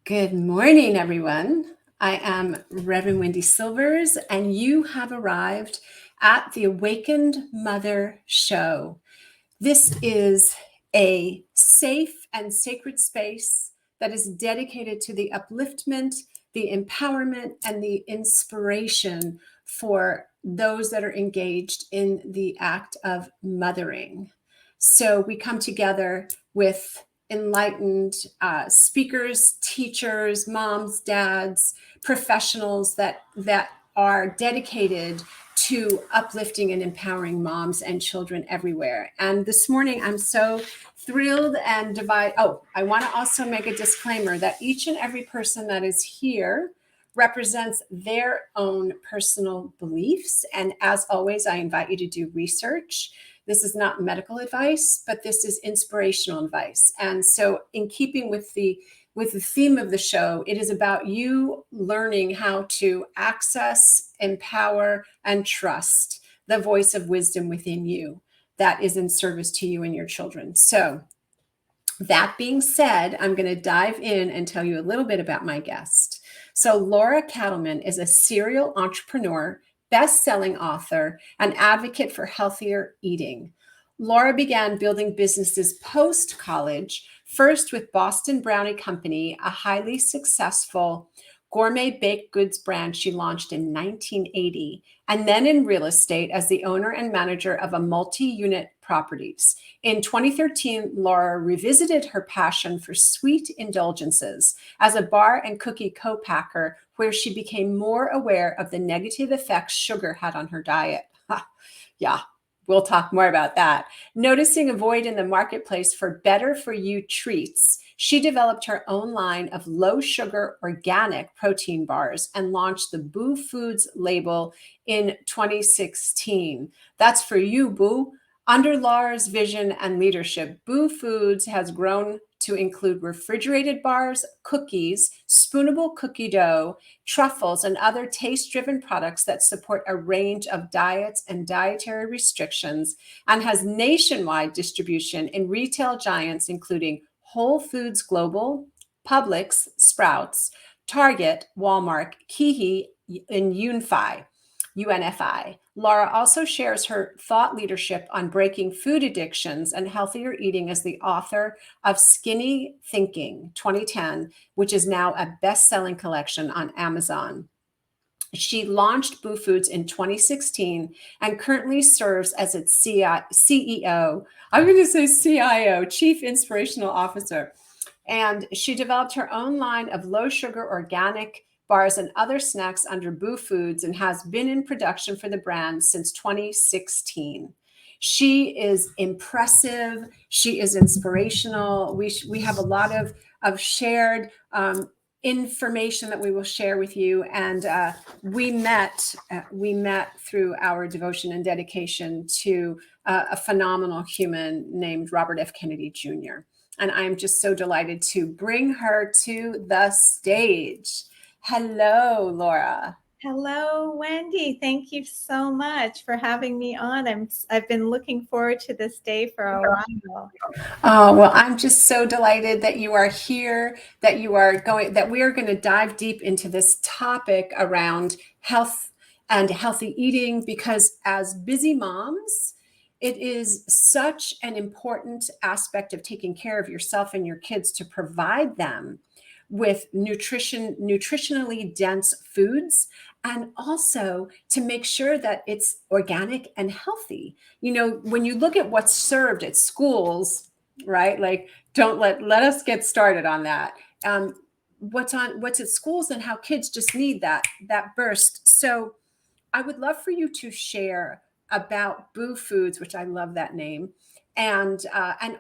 Good morning, everyone. I am Reverend Wendy Silvers, and you have arrived at the Awakened Mother Show. This is a safe and sacred space that is dedicated to the upliftment, the empowerment, and the inspiration for those that are engaged in the act of mothering. So we come together with enlightened speakers, teachers, moms, dads, professionals that are dedicated to uplifting and empowering moms and children everywhere. And this morning, I'm so thrilled and I want to also make a disclaimer that each and every person that is here represents their own personal beliefs. And as always, I invite you to do research. This is not medical advice, but this is inspirational advice. And so in keeping with the theme of the show, it is about you learning how to access, empower, and trust the voice of wisdom within you that is in service to you and your children. So that being said, I'm going to dive in and tell you a little bit about my guest. So Laura Katleman is a serial entrepreneur, best-selling author, and advocate for healthier eating. Laura began building businesses post-college, first with Boston Brownie Company, a highly successful gourmet baked goods brand she launched in 1980, and then in real estate as the owner and manager of a multi-unit properties. In 2013, Laura revisited her passion for sweet indulgences as a bar and cookie co-packer, where she became more aware of the negative effects sugar had on her diet. Yeah, we'll talk more about that. Noticing a void in the marketplace for better-for-you treats, she developed her own line of low-sugar organic protein bars and launched the Boo Foods label in 2016. That's for you, Boo. Under Laura's vision and leadership, Boo Foods has grown to include refrigerated bars, cookies, spoonable cookie dough, truffles, and other taste-driven products that support a range of diets and dietary restrictions, and has nationwide distribution in retail giants including Whole Foods Global, Publix, Sprouts, Target, Walmart, KeHE, and UNFI. Laura also shares her thought leadership on breaking food addictions and healthier eating as the author of Skinny Thinking 2010, which is now a best-selling collection on Amazon. She launched Boo Foods in 2016 and currently serves as its CEO. I'm going to say CIO, Chief Inspirational Officer. And she developed her own line of low-sugar organic bars and other snacks under Boo Foods and has been in production for the brand since 2016. She is impressive. She is inspirational. We have a lot of shared information that we will share with you. And we met through our devotion and dedication to a phenomenal human named Robert F. Kennedy Jr. And I'm just so delighted to bring her to the stage. Hello, Laura. Hello, Wendy. Thank you so much for having me on. I've been looking forward to this day for a while. Oh, well, I'm just so delighted that you are here, that we are going to dive deep into this topic around health and healthy eating, because as busy moms, it is such an important aspect of taking care of yourself and your kids to provide them with nutritionally dense foods, and also to make sure that it's organic and healthy. You know, when you look at what's served at schools, right? Like, don't let us get started on that. What's at schools and how kids just need that burst. So I would love for you to share about Boo Foods, which I love that name, and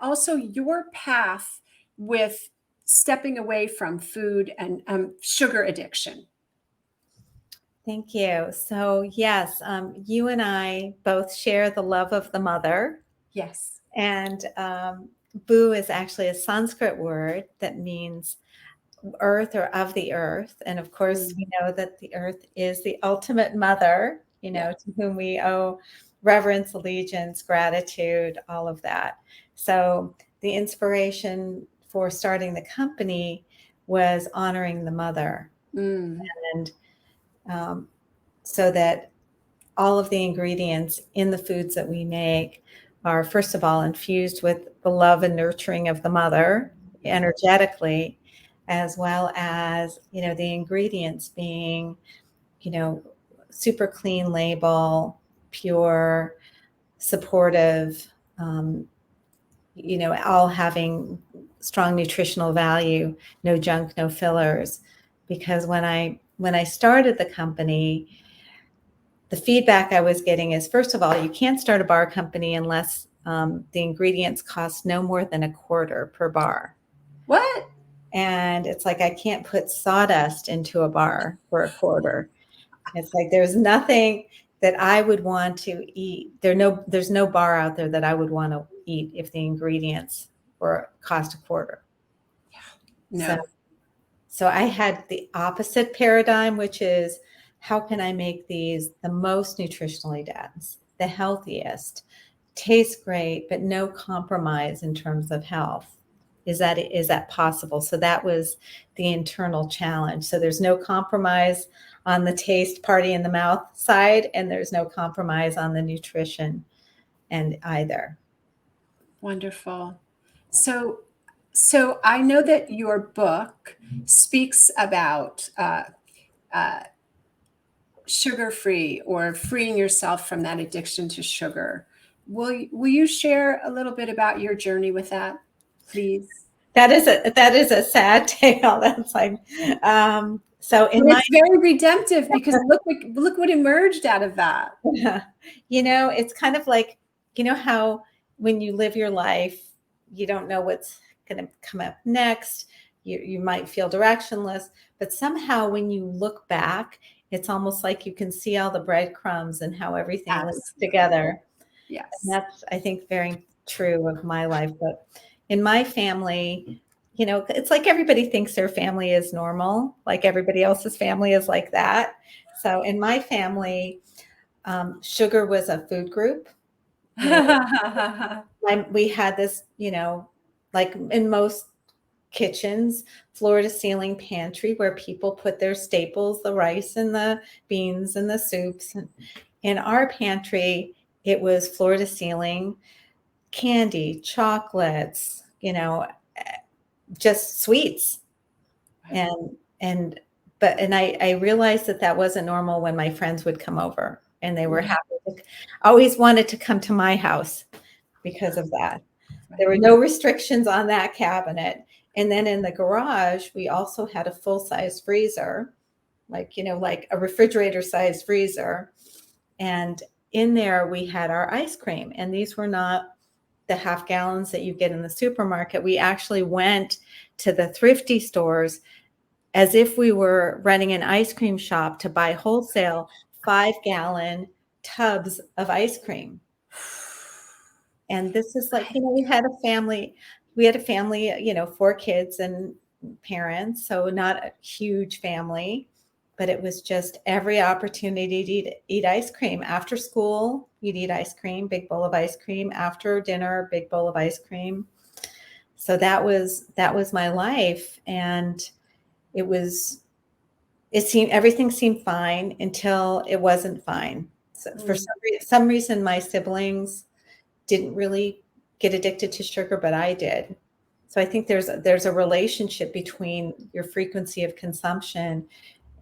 also your path with stepping away from food and sugar addiction. Thank you. So yes, you and I both share the love of the mother. Yes. And Boo is actually a Sanskrit word that means earth or of the earth. And of course, we know that the earth is the ultimate mother, to whom we owe reverence, allegiance, gratitude, all of that. So the inspiration for starting the company was honoring the mother. Mm. And so that all of the ingredients in the foods that we make are, first of all, infused with the love and nurturing of the mother energetically, as well as, the ingredients being, super clean label, pure, supportive, all having strong nutritional value, no junk, no fillers. Because when I started the company, the feedback I was getting is, first of all, you can't start a bar company unless the ingredients cost no more than $0.25 per bar. What? And it's like, I can't put sawdust into a bar for $0.25. It's like, there's nothing that I would want to eat. There's no bar out there that I would want to eat if the ingredients cost $0.25. No. So I had the opposite paradigm, which is, how can I make these the most nutritionally dense, the healthiest, taste great, but no compromise in terms of health? Is that possible? So that was the internal challenge. So there's no compromise on the taste, party in the mouth side, and there's no compromise on the nutrition and either. Wonderful. So I know that your book speaks about sugar-free, or freeing yourself from that addiction to sugar. Will you share a little bit about your journey with that, please? That is a sad tale. That's like, so it's very redemptive, because look what emerged out of that. It's kind of like, how when you live your life, you don't know what's going to come up next. You might feel directionless, but somehow when you look back, it's almost like you can see all the breadcrumbs and how everything links together. Yes. And that's, I think, very true of my life. But in my family, it's like everybody thinks their family is normal, like everybody else's family is like that. So in my family, sugar was a food group. We had this, like in most kitchens, floor to ceiling pantry where people put their staples, the rice and the beans and the soups. And in our pantry, it was floor to ceiling candy, chocolates, just sweets. And I realized that wasn't normal when my friends would come over, and they were happy always wanted to come to my house because of that. There were no restrictions on that cabinet. And then in the garage, we also had a full-size freezer, like a refrigerator-sized freezer. And in there we had our ice cream. And these were not the half gallons that you get in the supermarket. We actually went to the thrifty stores as if we were running an ice cream shop to buy wholesale 5-gallon tubs of ice cream. And this is like, we had a family, 4 kids and parents. So not a huge family, but it was just every opportunity to eat ice cream. After school, you'd eat ice cream, big bowl of ice cream. After dinner, big bowl of ice cream. So that was my life. And everything seemed fine until it wasn't fine. So for some reason, my siblings didn't really get addicted to sugar, but I did. So I think there's a relationship between your frequency of consumption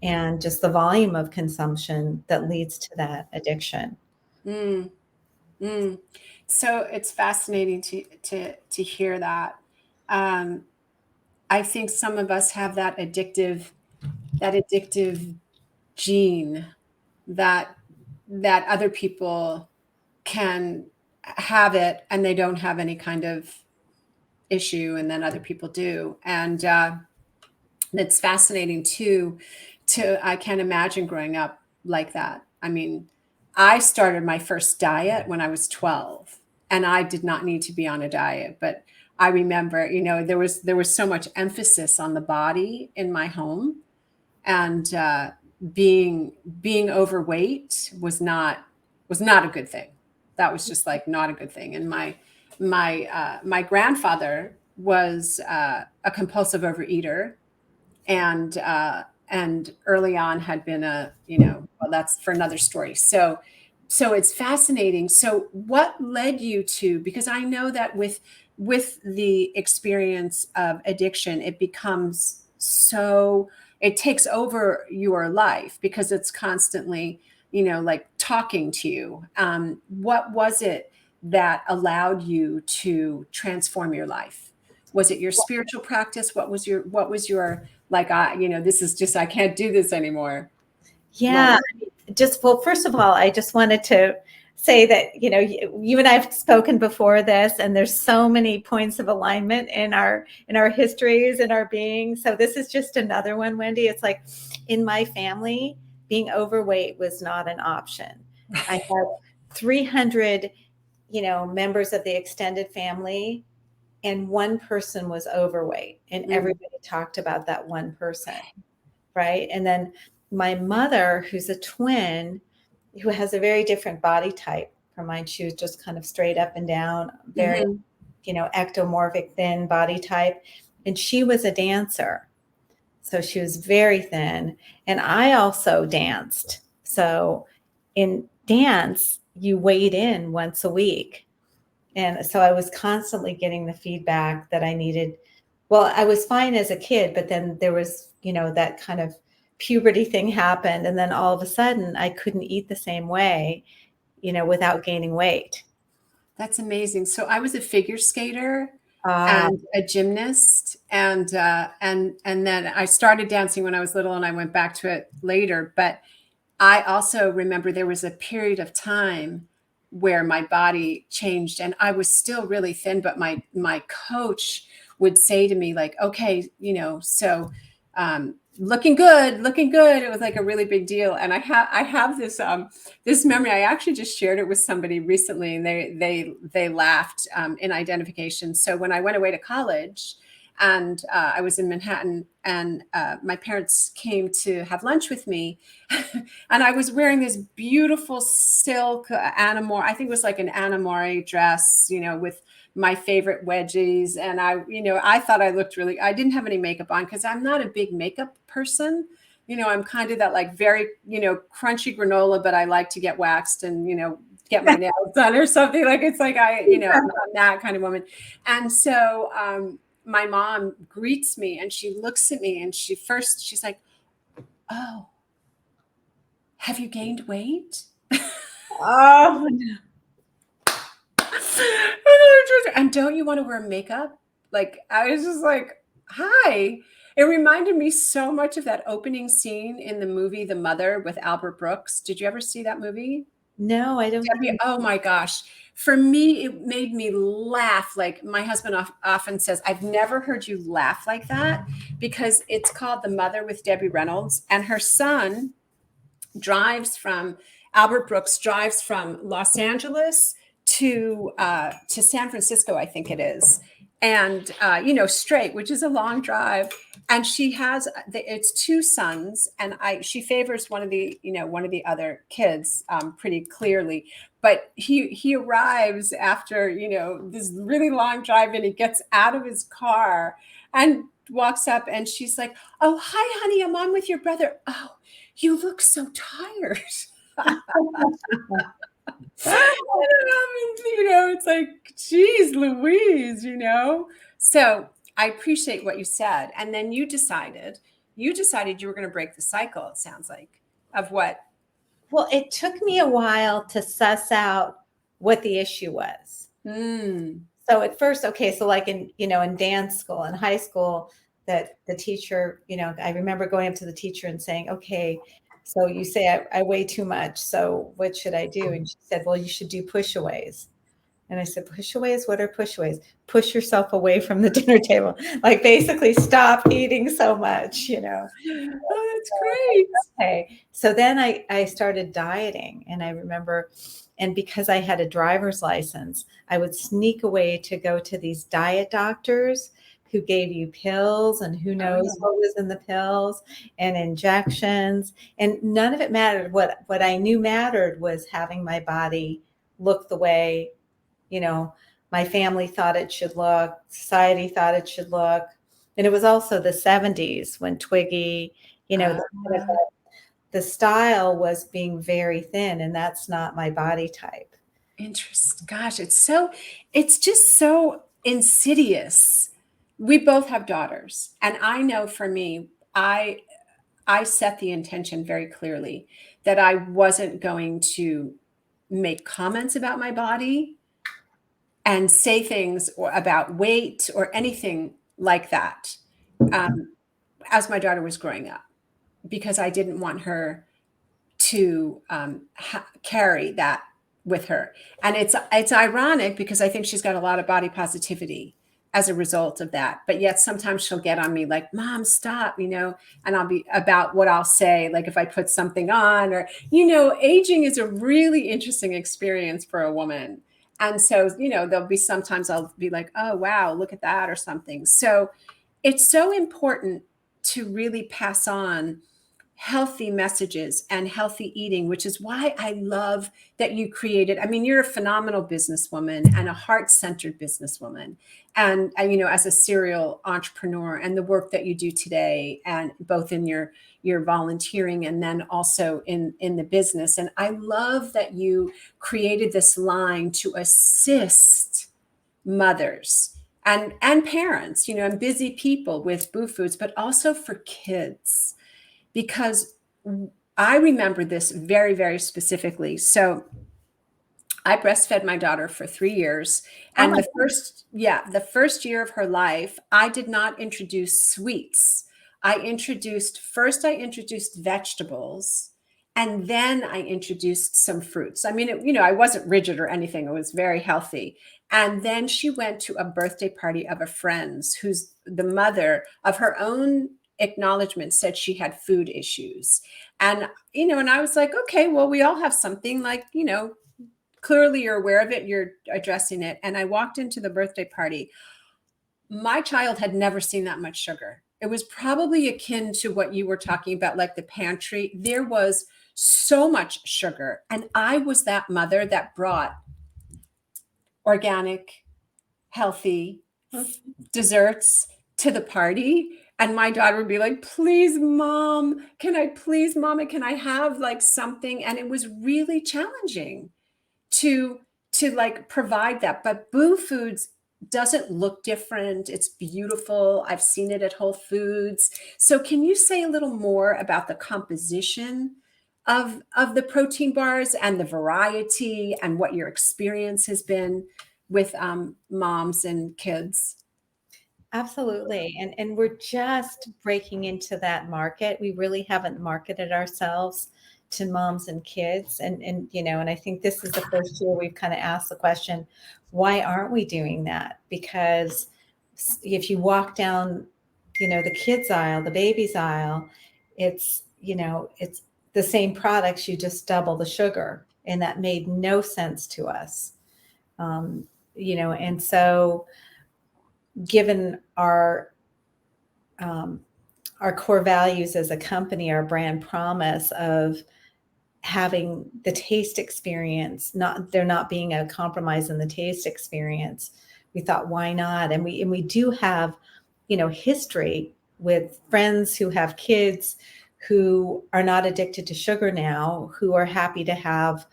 and just the volume of consumption that leads to that addiction. So it's fascinating to hear that. I think some of us have that addictive gene that other people can have it and they don't have any kind of issue, and then other people do. And it's fascinating too. I can't imagine growing up like that. I mean, I started my first diet when I was 12, and I did not need to be on a diet, but I remember, there was so much emphasis on the body in my home, and being overweight was not a good thing. That was just like not a good thing. And my grandfather was a compulsive overeater, and early on had been well, that's for another story. So it's fascinating. So what led you to, because I know that with the experience of addiction, it becomes so, it takes over your life because it's constantly, like talking to you. What was it that allowed you to transform your life? Was it your spiritual practice? What was your like, this is just, I can't do this anymore Yeah, moment? just well, first of all, I just wanted to say that you and I have spoken before this, and there's so many points of alignment in our histories and our being. So this is just another one, Wendy. It's like in my family, being overweight was not an option. I had 300, members of the extended family, and one person was overweight, and Mm, everybody talked about that one person, right? And then my mother, who's a twin, who has a very different body type from mine. She was just kind of straight up and down, very, mhm. ectomorphic, thin body type. And she was a dancer. So she was very thin. And I also danced. So in dance, you weighed in once a week. And so I was constantly getting the feedback that I needed. Well, I was fine as a kid, but then there was, that kind of puberty thing happened. And then all of a sudden I couldn't eat the same way, without gaining weight. That's amazing. So I was a figure skater Ah, and a gymnast, and then I started dancing when I was little, and I went back to it later. But I also remember there was a period of time where my body changed and I was still really thin, but my coach would say to me, like, okay, looking good, looking good. It was like a really big deal. And I have this memory. I actually just shared it with somebody recently, and they laughed in identification. So when I went away to college, and I was in Manhattan, and my parents came to have lunch with me. And I was wearing this beautiful silk Anamore. I think it was like an Anamore dress, with my favorite wedgies. And I thought I looked really, I didn't have any makeup on because I'm not a big makeup person. I'm kind of that like very, crunchy granola, but I like to get waxed and, get my nails done or something. Like, it's like, I'm that kind of woman. And so, my mom greets me and she looks at me and she's like, "Oh, have you gained weight?" oh, And don't you want to wear makeup? Like, I was just like, hi. It reminded me so much of that opening scene in the movie The Mother with Albert Brooks. Did you ever see that movie? no, I don't Debbie, think. oh my gosh. For me, it made me laugh. Like, my husband often says, I've never heard you laugh like that, because it's called The Mother with Debbie Reynolds, and her son drives from Albert Brooks drives from Los Angeles to San Francisco, I think it is, and straight, which is a long drive. And she has it's two sons, and she favors one of the other kids pretty clearly. But he arrives after this really long drive, and he gets out of his car and walks up, and she's like, "Oh, hi, honey, I'm on with your brother. Oh, you look so tired." It's like, geez, Louise. So I appreciate what you said. And then you decided you were going to break the cycle, it sounds like, of what? Well, it took me a while to suss out what the issue was. Mm, So at first, okay, so like in dance school in high school, that the teacher, I remember going up to the teacher and saying, okay, so you say I weigh too much, so what should I do? And she said, well, you should do pushaways. And I said, pushaways? What are pushaways? Push yourself away from the dinner table. Like, basically stop eating so much. oh, that's great. Okay. So then I started dieting, and I remember, and because I had a driver's license, I would sneak away to go to these diet doctors who gave you pills, and who Oh, knows yeah. what was in the pills, and injections, and none of it mattered. What I knew mattered was having my body look the way, you know, my family thought it should look, society thought it should look. And it was also the 70s when Twiggy, Uh, the style was being very thin, and that's not my body type. Gosh, it's just so insidious. We both have daughters, and I know for me, I set the intention very clearly that I wasn't going to make comments about my body and say things about weight or anything like that, um, as my daughter was growing up, because I didn't want her to carry that with her. And it's ironic because I think she's got a lot of body positivity as a result of that. But yet sometimes she'll get on me like, Mom, stop, and I'll be about what I'll say, like if I put something on or, aging is a really interesting experience for a woman. And so, there'll be sometimes I'll be like, oh, wow, look at that or something. So it's so important to really pass on healthy messages and healthy eating, which is why I love that you created. I mean, you're a phenomenal businesswoman and a heart-centered businesswoman. And as a serial entrepreneur and the work that you do today, and both in your volunteering and then also in the business. And I love that you created this line to assist mothers and parents, and busy people with Boo Foods, but also for kids, because I remember this very, very specifically. So I breastfed my daughter for 3 years. Oh And my the first year of her life, I did not introduce sweets. I introduced vegetables, and then I introduced some fruits. I mean, I wasn't rigid or anything. It was very healthy. And then she went to a birthday party of a friend's who's the mother of her own acknowledgement said she had food issues. And I was like, okay, well, we all have something, like, clearly you're aware of it, you're addressing it. And I walked into the birthday party. My child had never seen that much sugar. It was probably akin to what you were talking about, like the pantry. There was so much sugar. And I was that mother that brought organic, healthy desserts to the party. And my daughter would be like, please, mama, can I have like something? And it was really challenging to like provide that. But Boo Foods doesn't look different. It's beautiful. I've seen it at Whole Foods. So can you say a little more about the composition of the protein bars and the variety and what your experience has been with moms and kids? Absolutely. And we're just breaking into that market. We really haven't marketed ourselves to moms and kids. And I think this is the first year we've kind of asked the question, why aren't we doing that? Because if you walk down, the kids aisle, the babies aisle, it's the same products, you just double the sugar. And that made no sense to us. And so given our core values as a company, our brand promise of having the taste experience, there not being a compromise in the taste experience, we thought, why not? And we do have, history with friends who have kids who are not addicted to sugar now, who are happy to have,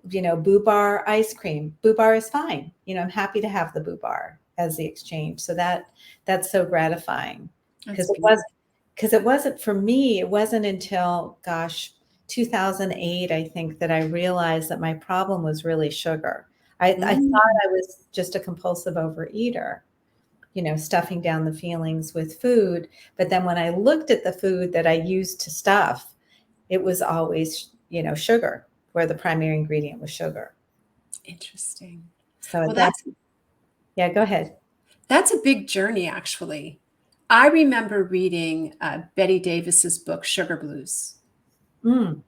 Boo Bar ice cream. Boo Bar is fine. I'm happy to have the Boo Bar as the exchange. So that's so gratifying, because it wasn't for me. It wasn't until, gosh, 2008, I think, that I realized that my problem was really sugar. I thought I was just a compulsive overeater, stuffing down the feelings with food. But then when I looked at the food that I used to stuff, it was always, sugar, where the primary ingredient was sugar. Interesting. So Well, yeah, go ahead. that's a big journey, actually. I remember reading Betty Davis's book, Sugar Blues. Mm.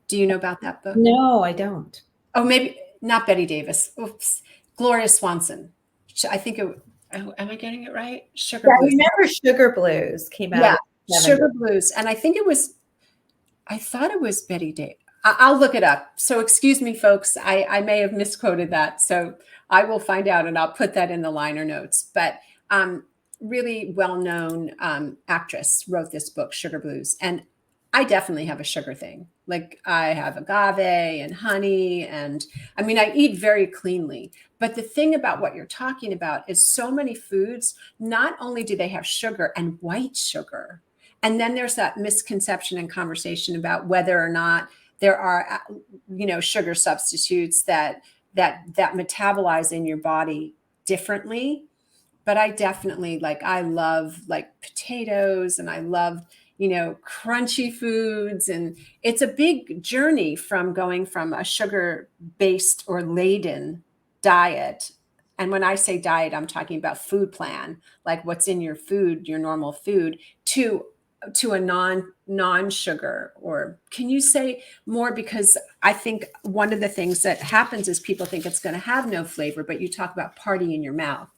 Do you know about that book? No, I don't. Oh, maybe not Betty Davis. Oops. Gloria Swanson. I think am I getting it right? Sugar Yeah, I Blues. remember Sugar Blues came out. Yeah, Sugar Blues. And I thought it was Betty Davis. I'll look it up. So excuse me, folks. I may have misquoted that. So I will find out and I'll put that in the liner notes. But really well-known actress wrote this book, Sugar Blues, and I definitely have a sugar thing. Like I have agave and honey, and I mean, I eat very cleanly. But the thing about what you're talking about is so many foods, not only do they have sugar and white sugar, and then there's that misconception and conversation about whether or not there are, sugar substitutes that metabolize in your body differently. But I definitely, like, I love like potatoes, and I love, crunchy foods. And it's a big journey from going from a sugar based or laden diet. And when I say diet, I'm talking about food plan, like what's in your food, your normal food, to a non sugar. Or can you say more? Because I think one of the things that happens is people think it's going to have no flavor, but you talk about party in your mouth.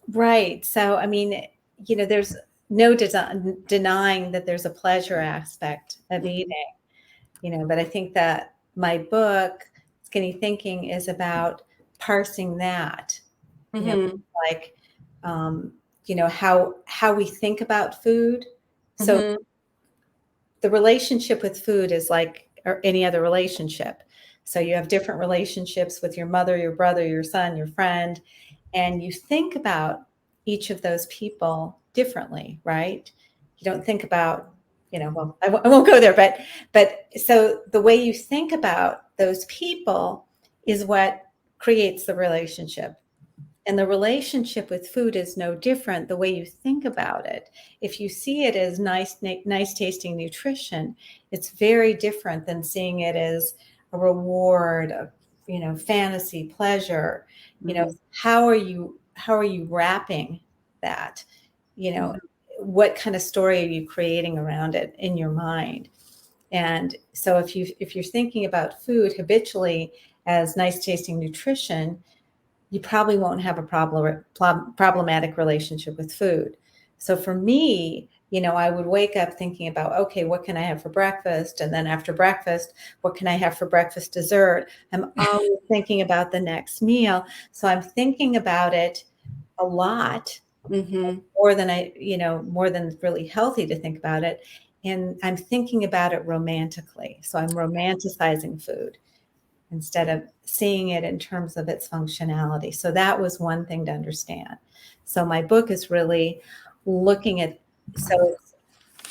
Right. So, I mean, there's no denying that there's a pleasure aspect of eating, but I think that my book, Skinny Thinking, is about parsing that, Mm-hmm. like, how we think about food. So Mm-hmm. the relationship with food is like or any other relationship. So you have different relationships with your mother, your brother, your son, your friend, and you think about each of those people differently, right? You don't think about, well, I won't go there, but so the way you think about those people is what creates the relationship. And the relationship with food is no different the way you think about it. If you see it as nice tasting nutrition, it's very different than seeing it as a reward, of, fantasy, pleasure. Mm-hmm. How are you wrapping that? You know, Mm-hmm. what kind of story are you creating around it in your mind? And so if you're thinking about food habitually as nice tasting nutrition, you probably won't have a problematic relationship with food. So for me, I would wake up thinking about, okay, what can I have for breakfast? And then after breakfast, what can I have for breakfast dessert? I'm always thinking about the next meal. So I'm thinking about it a lot Mm-hmm. more than really healthy to think about it. And I'm thinking about it romantically. So I'm romanticizing food instead of seeing it in terms of its functionality. So that was one thing to understand. So my book is really looking at, so it's,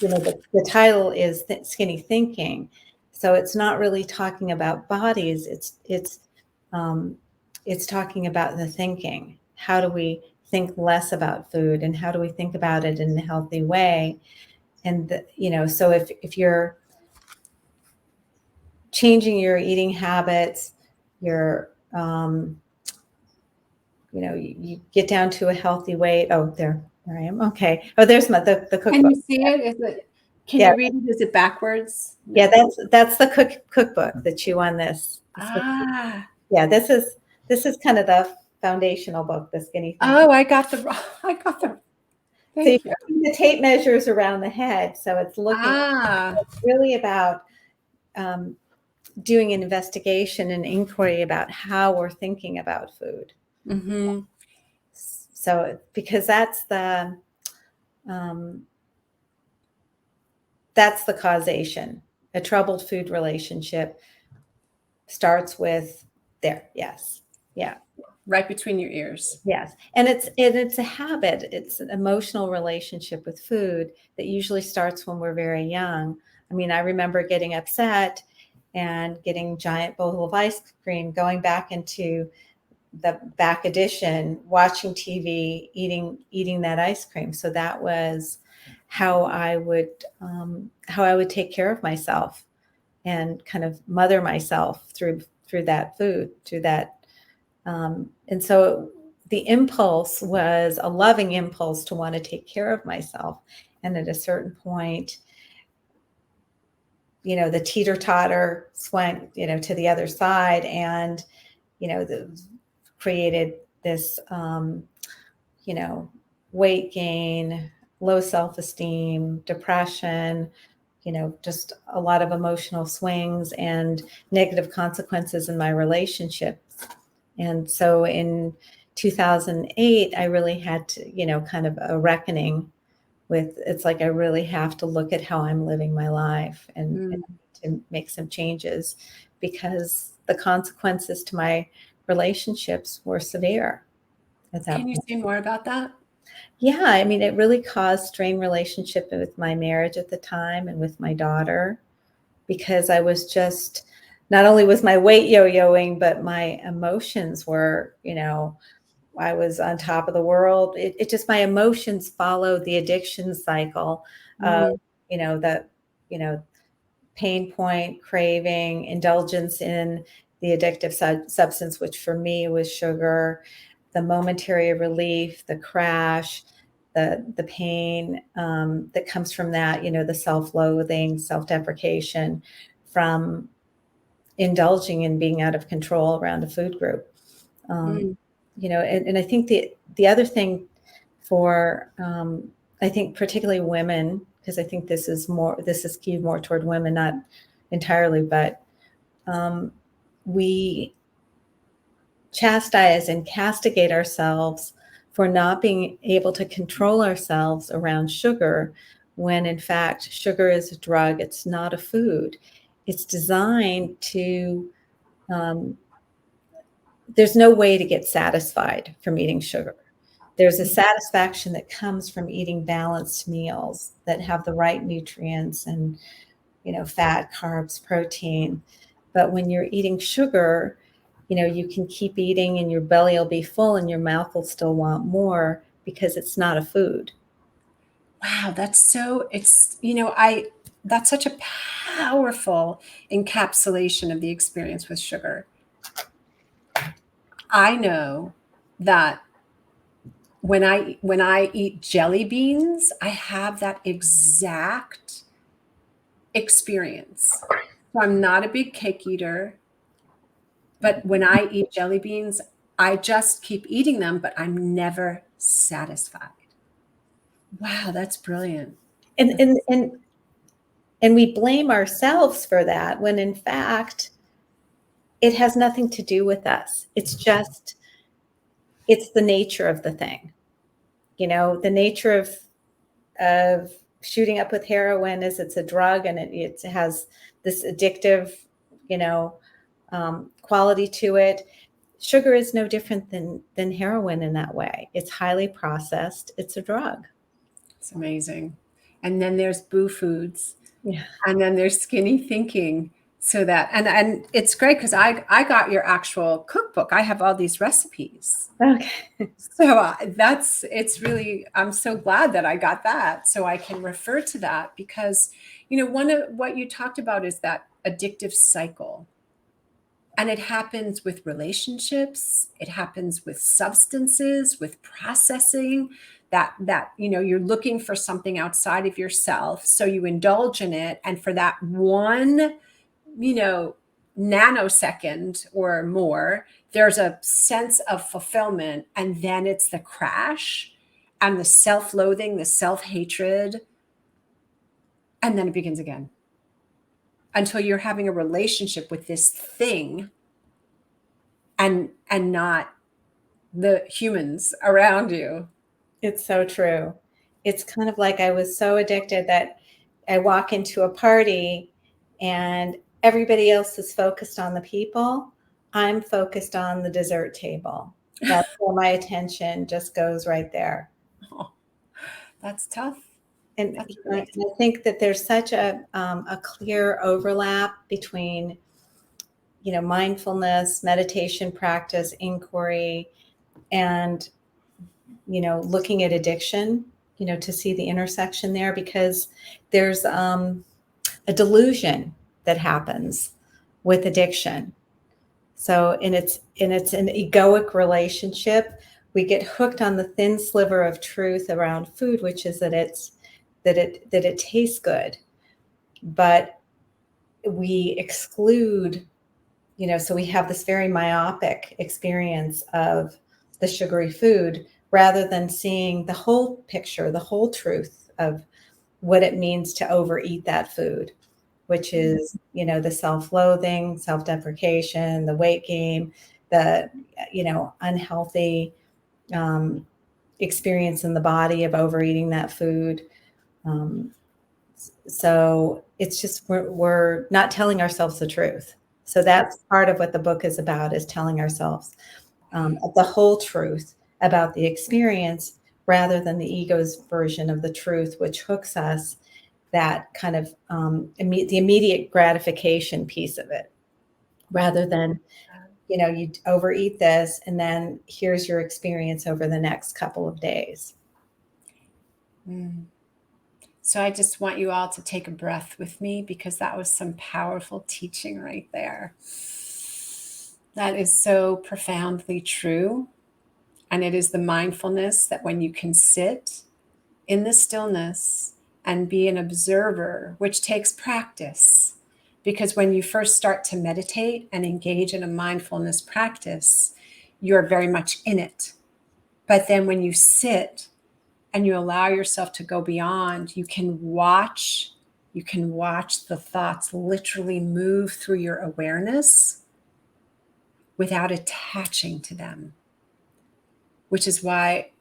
the title is Skinny Thinking. So it's not really talking about bodies. It's talking about the thinking. How do we think less about food, and how do we think about it in a healthy way? And so if you're changing your eating habits, your you get down to a healthy weight. Oh, there I am. Okay. Oh, there's the Can cookbook. you see it? Is it? Can Yeah, you read it? Is it backwards? yeah. No. That's the cookbook. The Chew on This. Ah. Yeah, this is kind of the foundational book, the Skinny Thing. Oh, I got the. I got the. So you Thank you. have the tape measures around the head. So it's Ah. really about um, doing an investigation and inquiry about how we're thinking about food. Mm-hmm. So because um, that's the causation. A troubled food relationship starts with there. Yes. Yeah. Right between your ears. Yes. And it's a habit. It's an emotional relationship with food that usually starts when we're very young. I mean, I remember getting upset and getting giant bowl of ice cream, going back into the back edition, watching TV, eating that ice cream. So that was how I would take care of myself and kind of mother myself through that food, through that. And so the impulse was a loving impulse to want to take care of myself. And at a certain point, the teeter-totter swung, to the other side, and created this, weight gain, low self-esteem, depression, just a lot of emotional swings and negative consequences in my relationships. And so 2008, I really had to, kind of a reckoning with, it's like I really have to look at how I'm living my life and to make some changes, because the consequences to my relationships were severe at that Can you point. say more about that? Yeah, I mean, it really caused strained relationship with my marriage at the time and with my daughter, because I was just, not only was my weight yo-yoing, but my emotions were, I was on top of the world. It just, my emotions followed the addiction cycle of, Mm, the, pain point, craving, indulgence in the addictive substance, which for me was sugar, the momentary relief, the crash, the pain that comes from that, the self-loathing, self-deprecation from indulging in being out of control around a food group. Um, mm. and I think the other thing for, I think particularly women, because I think this is skewed more toward women, not entirely, but we chastise and castigate ourselves for not being able to control ourselves around sugar, when in fact sugar is a drug. It's not a food. It's designed to, there's no way to get satisfied from eating sugar. There's a satisfaction that comes from eating balanced meals that have the right nutrients and, fat, carbs, protein. But when you're eating sugar, you can keep eating and your belly will be full and your mouth will still want more, because it's not a food. Wow, that's such a powerful encapsulation of the experience with sugar. I know that when I eat jelly beans, I have that exact experience. So I'm not a big cake eater, but when I eat jelly beans, I just keep eating them, but I'm never satisfied. Wow, that's brilliant. And and and and we blame ourselves for that, when in fact it has nothing to do with us. It's the nature of the thing. The nature of shooting up with heroin is it's a drug, and it has this addictive, you know, quality to it. Sugar is no different than heroin in that way. It's highly processed. It's a drug. It's amazing. And then there's boo foods, Yeah. and then there's skinny thinking. So that and it's great because I got your actual cookbook. I have all these recipes. Okay. So it's really, I'm so glad that I got that so I can refer to that, because one of what you talked about is that addictive cycle. And it happens with relationships, it happens with substances, with processing, that you're looking for something outside of yourself, so you indulge in it, and for that one you know nanosecond or more, there's a sense of fulfillment, and then it's the crash and the self-loathing, the self-hatred, and then it begins again until you're having a relationship with this thing and not the humans around you. It's so true. It's kind of like I was so addicted that I walk into a party and everybody else is focused on the people. I'm focused on the dessert table. That's where my attention just goes, right there. Oh, that's tough. And That's I really tough. think that there's such a clear overlap between, mindfulness, meditation practice, inquiry, and, looking at addiction, to see the intersection there, because there's a delusion that happens with addiction. So, and it's an egoic relationship. We get hooked on the thin sliver of truth around food, which is that it tastes good, but we exclude, so we have this very myopic experience of the sugary food, rather than seeing the whole picture, the whole truth of what it means to overeat that food, which is, the self-loathing, self-deprecation, the weight gain, the, unhealthy experience in the body of overeating that food. So it's just we're not telling ourselves the truth. So that's part of what the book is about, is telling ourselves the whole truth about the experience, rather than the ego's version of the truth, which hooks us, that kind of the immediate gratification piece of it, rather than, you overeat this and then here's your experience over the next couple of days. So I just want you all to take a breath with me, because that was some powerful teaching right there. That is so profoundly true. And it is the mindfulness that when you can sit in the stillness and be an observer, which takes practice, because when you first start to meditate and engage in a mindfulness practice, you're very much in it. But then when you sit and you allow yourself to go beyond, you can watch the thoughts literally move through your awareness without attaching to them, which is why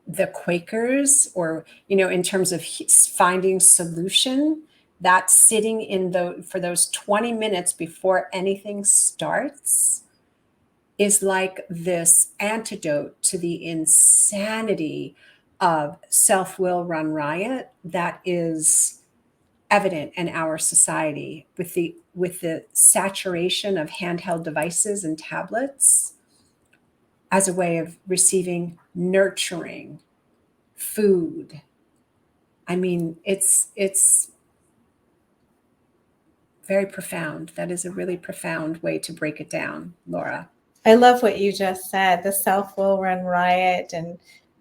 the Quakers, or, in terms of finding solution, that sitting for those 20 minutes before anything starts is like this antidote to the insanity of self-will run riot that is evident in our society, with the saturation of handheld devices and tablets as a way of receiving nurturing food. I mean, it's very profound. That is a really profound way to break it down, Laura. I love what you just said. The self will run riot, and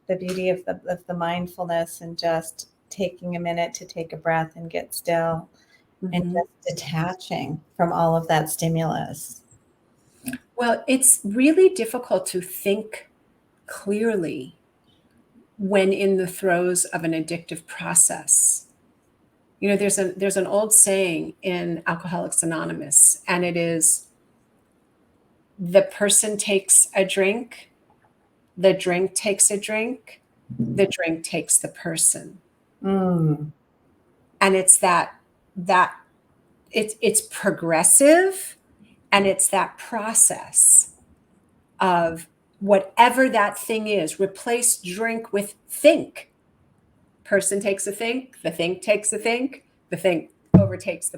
the beauty of the mindfulness, and just taking a minute to take a breath and get still, and just detaching from all of that stimulus. Well, it's really difficult to think clearly when in the throes of an addictive process. There's an old saying in Alcoholics Anonymous, and it is, the person takes a drink, the drink takes a drink, the drink takes the person. And it's it's progressive, and it's that process of whatever that thing is. Replace drink with think. Person takes a think, the think takes a think, the think overtakes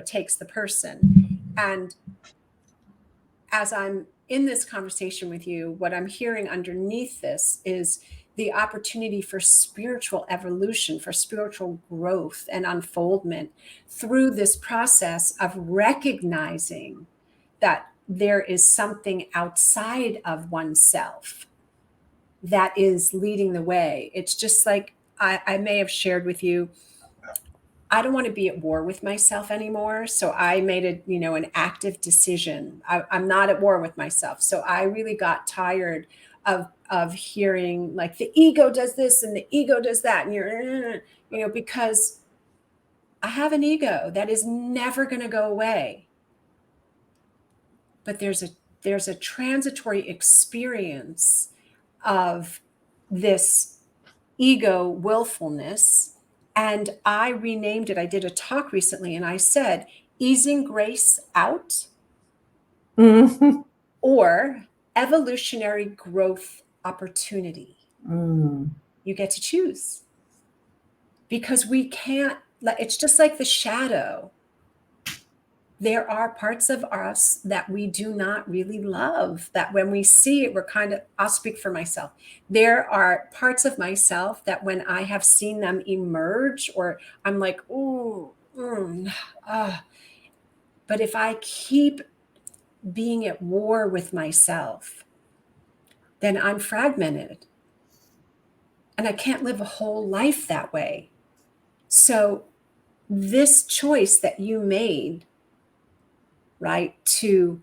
takes the person. And as I'm in this conversation with you, what I'm hearing underneath this is the opportunity for spiritual evolution, for spiritual growth and unfoldment through this process of recognizing that there is something outside of oneself that is leading the way. It's just like I may have shared with you, I don't want to be at war with myself anymore. So I made an active decision. I'm not at war with myself. So I really got tired of hearing like the ego does this and the ego does that. And you're, because I have an ego that is never going to go away. But there's a transitory experience of this ego willfulness. And I renamed it. I did a talk recently and I said, easing grace out or evolutionary growth opportunity. You get to choose, because we can't, it's just like the shadow. There are parts of us that we do not really love, that when we see it, we're kind of, I'll speak for myself. There are parts of myself that when I have seen them emerge, or I'm like, but if I keep being at war with myself, then I'm fragmented. And I can't live a whole life that way. So this choice that you made, right, to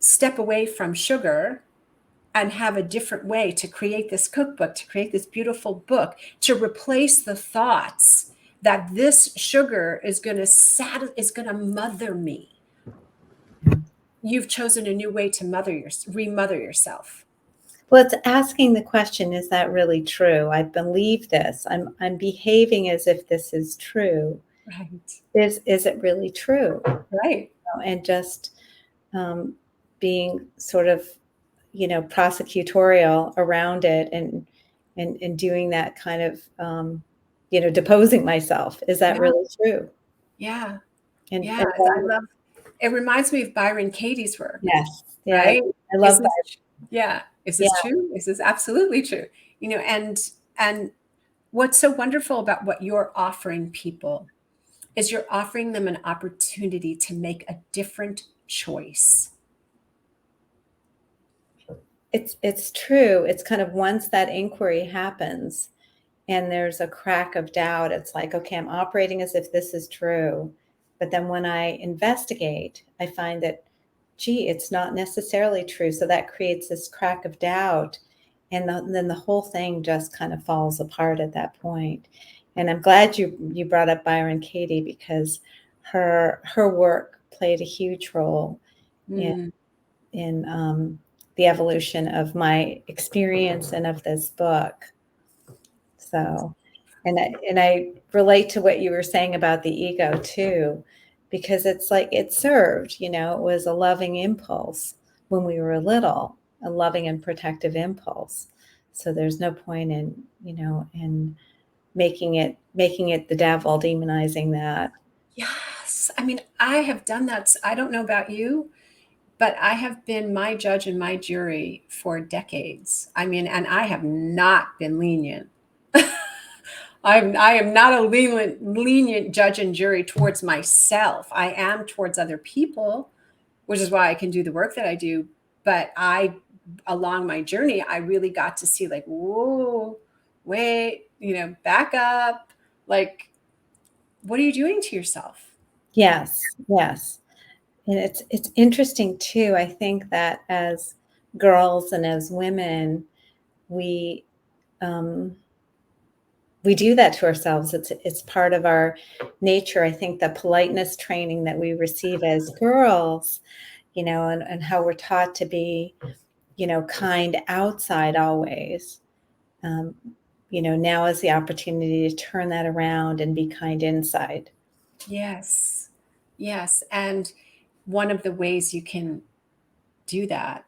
step away from sugar and have a different way to create this cookbook, to create this beautiful book, to replace the thoughts that this sugar is going to mother me. You've chosen a new way to remother yourself. Well, it's asking the question, is that really true? I believe this. I'm behaving as if this is true. Right. Is it really true? Right. And just um, being sort of, prosecutorial around it, and doing that kind of, deposing myself. Is that Yeah. really true? Yeah. And Yeah. I love it. Reminds me of Byron Katie's work, yes, yeah, right? I love Is that. this, yeah. Is Yeah, this true? Is this absolutely true? And what's so wonderful about what you're offering people is you're offering them an opportunity to make a different choice. it's true. It's kind of once that inquiry happens and there's a crack of doubt, it's like, okay, I'm operating as if this is true. But then when I investigate, I find that, gee, it's not necessarily true. So that creates this crack of doubt. And then the whole thing just kind of falls apart at that point. And I'm glad you brought up Byron Katie, because her work played a huge role in Mm, the evolution of my experience and of this book. So, and I relate to what you were saying about the ego too, because it's like it served, it was a loving impulse when we were little, a loving and protective impulse. So there's no point in making it the devil, demonizing that. yes. I mean, I have done that. I don't know about you, but I have been my judge and my jury for decades. I mean, and I have not been lenient. I am not a lenient judge and jury towards myself. I am towards other people, which is why I can do the work that I do. But along my journey, I really got to see like, whoa, wait, back up. Like, what are you doing to yourself? Yes, yes. And it's interesting too. I think that as girls and as women, we um, we do that to ourselves. It's part of our nature. I think the politeness training that we receive as girls, and how we're taught to be, kind outside always. Um, now is the opportunity to turn that around and be kind inside. Yes. Yes. And one of the ways you can do that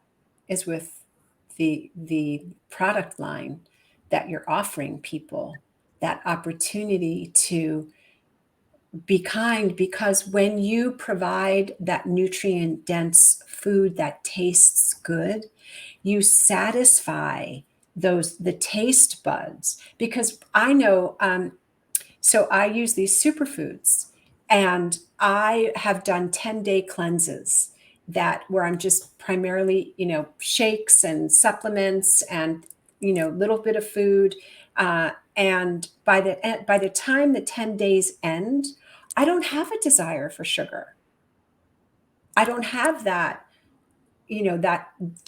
is with the product line that you're offering people, that opportunity to be kind, because when you provide that nutrient dense food that tastes good, you satisfy the taste buds. Because I know, so I use these superfoods, and I have done 10-day cleanses that where I'm just primarily, shakes and supplements and, little bit of food. And by the time the 10 days end, I don't have a desire for sugar. I don't have that,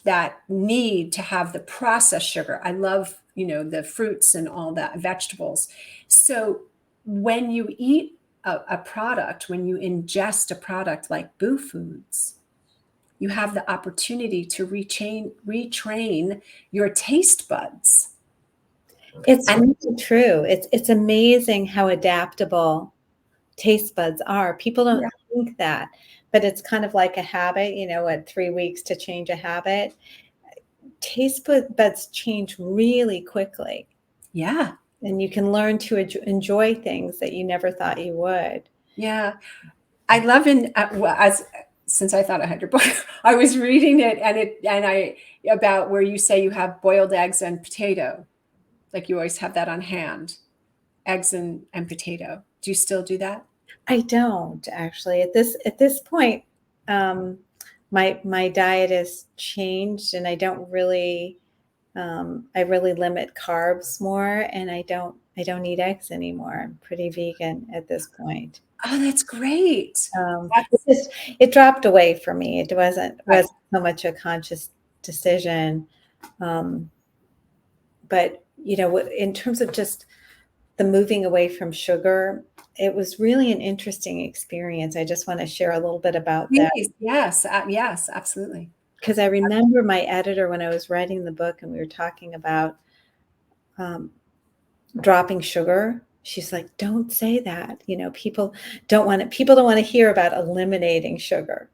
that need to have the processed sugar. I love, the fruits and all that, vegetables. So when you eat a product, when you ingest a product like Boo Foods, you have the opportunity to retrain your taste buds. It's And really true. It's amazing how adaptable taste buds are. People don't yeah, think that, but it's kind of like a habit, at 3 weeks to change a habit. Taste buds change really quickly, yeah, and you can learn to enjoy things that you never thought you would. yeah. I love well, as since I thought I had your book, I was reading it, and I about where you say you have boiled eggs and potato, like you always have that on hand, eggs and potato. Do you still do that? I don't actually at this point. Um, my diet has changed, and I really limit carbs more, and I don't eat eggs anymore. I'm pretty vegan at this point. Oh, that's great. It That's just it dropped away for me. It wasn't right. wasn't so much a conscious decision, um, but in terms of just the moving away from sugar, it was really an interesting experience. I just want to share a little bit about that. Please, yes, yes, absolutely. because I remember my editor when I was writing the book and we were talking about dropping sugar. She's like, don't say that. People don't want to hear about eliminating sugar,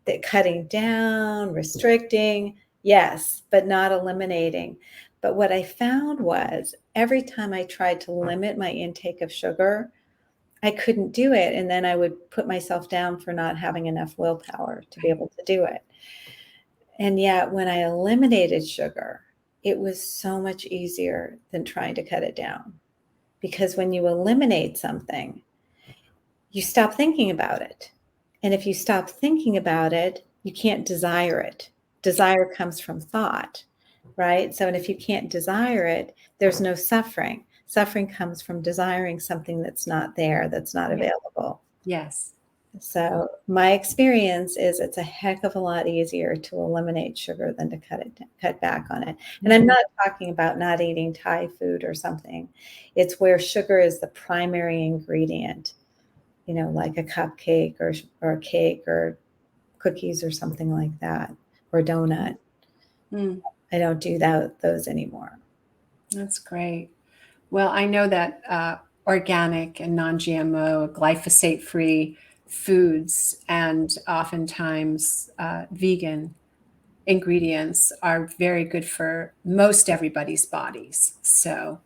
that cutting down, restricting, yes, but not eliminating. But what I found was every time I tried to limit my intake of sugar, I couldn't do it. And then I would put myself down for not having enough willpower to be able to do it. And yet when I eliminated sugar, it was so much easier than trying to cut it down. Because when you eliminate something, you stop thinking about it. And if you stop thinking about it, you can't desire it. Desire comes from thought, right? So, and if you can't desire it, there's no suffering. Suffering comes from desiring something that's not there, that's not available. Yes. So my experience is it's a heck of a lot easier to eliminate sugar than to cut back on it. And I'm not talking about not eating Thai food or something. It's where sugar is the primary ingredient, like a cupcake or a cake or cookies or something like that, or donut. I don't do those anymore. That's great. Well, I know that organic and non-GMO, glyphosate-free foods and oftentimes vegan ingredients are very good for most everybody's bodies. So,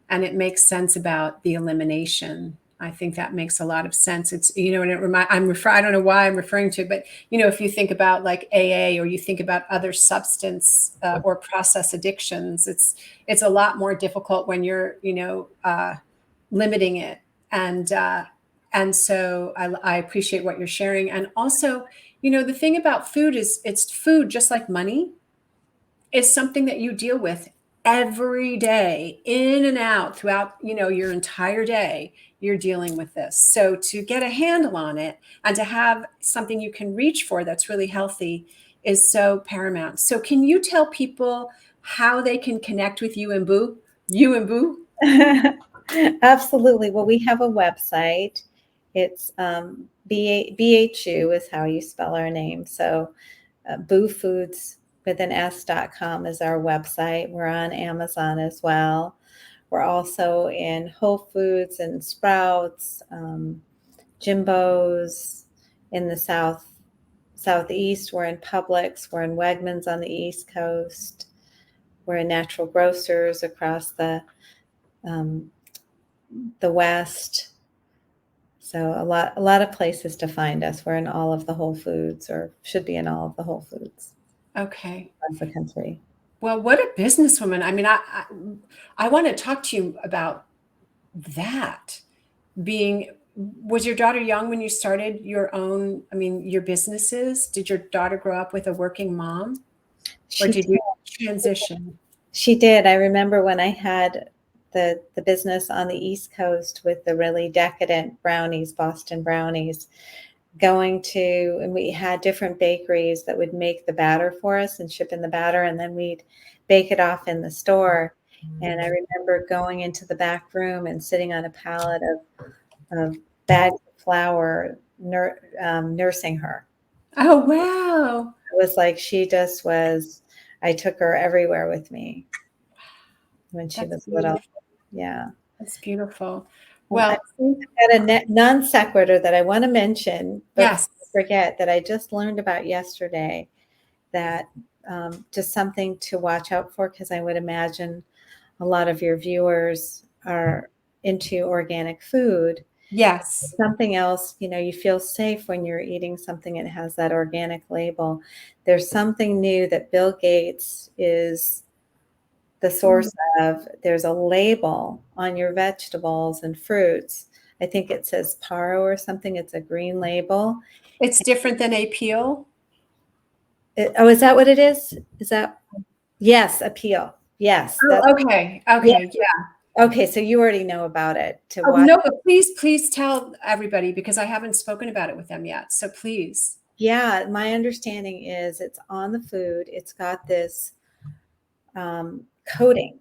and it makes sense about the elimination. I think that makes a lot of sense. It's, and I don't know why I'm referring to, but, if you think about like AA or you think about other substance or process addictions, it's a lot more difficult when you're, limiting it. And so I appreciate what you're sharing. And also, the thing about food is it's food, just like money, is something that you deal with every day, in and out throughout, your entire day. You're dealing with this. So to get a handle on it and to have something you can reach for that's really healthy is so paramount. So can you tell people how they can connect with you and Boo? Absolutely. Well, we have a website. It's BHU is how you spell our name. So Boo Foods with an S.com is our website. We're on Amazon as well. We're also in Whole Foods and Sprouts, Jimbo's in the southeast. We're in Publix. We're in Wegmans on the East Coast. We're in Natural Grocers across the West. So a lot of places to find us. We're in all of the Whole Foods, or should be in all of the Whole Foods. Okay. Across the country. Well, what a businesswoman. I mean, I want to talk to you about that. Was your daughter young when you started your businesses? Did your daughter grow up with a working mom? Or did you transition? She did. I remember when I had the business on the East Coast with the really decadent brownies, Boston brownies, and we had different bakeries that would make the batter for us and ship in the batter, and then we'd bake it off in the store. And I remember going into the back room and sitting on a pallet of bags of flour, nursing her. Oh, wow. It was like she just was, I took her everywhere with me when she was little. Yeah. That's beautiful. Well, I've got a non sequitur that I want to mention. Yes. Forget that I just learned about yesterday, that just something to watch out for, because I would imagine a lot of your viewers are into organic food. Yes. Something else, you feel safe when you're eating something that has that organic label. There's something new that Bill Gates is the source of. There's a label on your vegetables and fruits. I think it says Paro or something. It's a green label. It's different than Apeel? Is that what it is? Yes, Apeel. Yes. Oh, okay. Okay. Yeah. Okay. So you already know about it. No, but please tell everybody, because I haven't spoken about it with them yet. So please. Yeah. My understanding is it's on the food. It's got this coating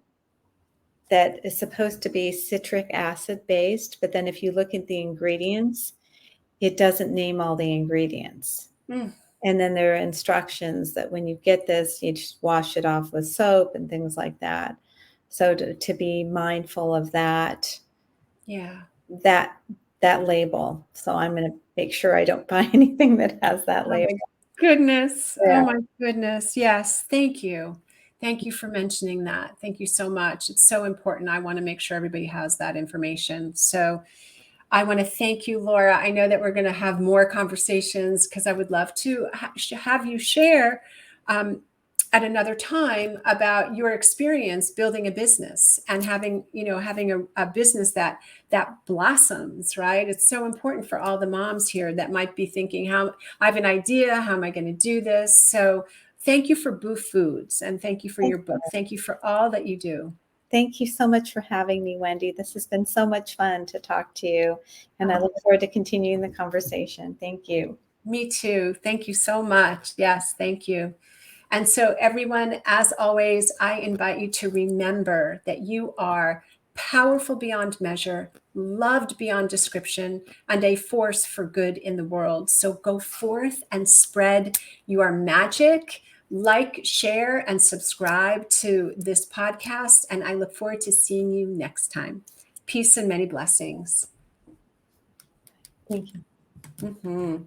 that is supposed to be citric acid based, but then if you look at the ingredients, it doesn't name all the ingredients. And then there are instructions that when you get this, you just wash it off with soap and things like that. So to be mindful of that, Yeah. that label. So I'm going to make sure I don't buy anything that has that Oh label. my goodness. Yeah. Oh my goodness. Yes. Thank you. Thank you for mentioning that. Thank you so much. It's so important. I want to make sure everybody has that information. So I want to thank you, Laura. I know that we're going to have more conversations because I would love to have you share at another time about your experience building a business and having a business that blossoms, right? It's so important for all the moms here that might be thinking, how I have an idea, how am I going to do this? So thank you for Boo Foods, and thank you for your book. Thank you for all that you do. Thank you so much for having me, Wendy. This has been so much fun to talk to you, and I look forward to continuing the conversation. Thank you. Me too. Thank you so much. Yes, thank you. And so, everyone, as always, I invite you to remember that you are powerful beyond measure, loved beyond description, and a force for good in the world. So go forth and spread your magic. Like, share, and subscribe to this podcast. And I look forward to seeing you next time. Peace and many blessings. Thank you. Mm-hmm.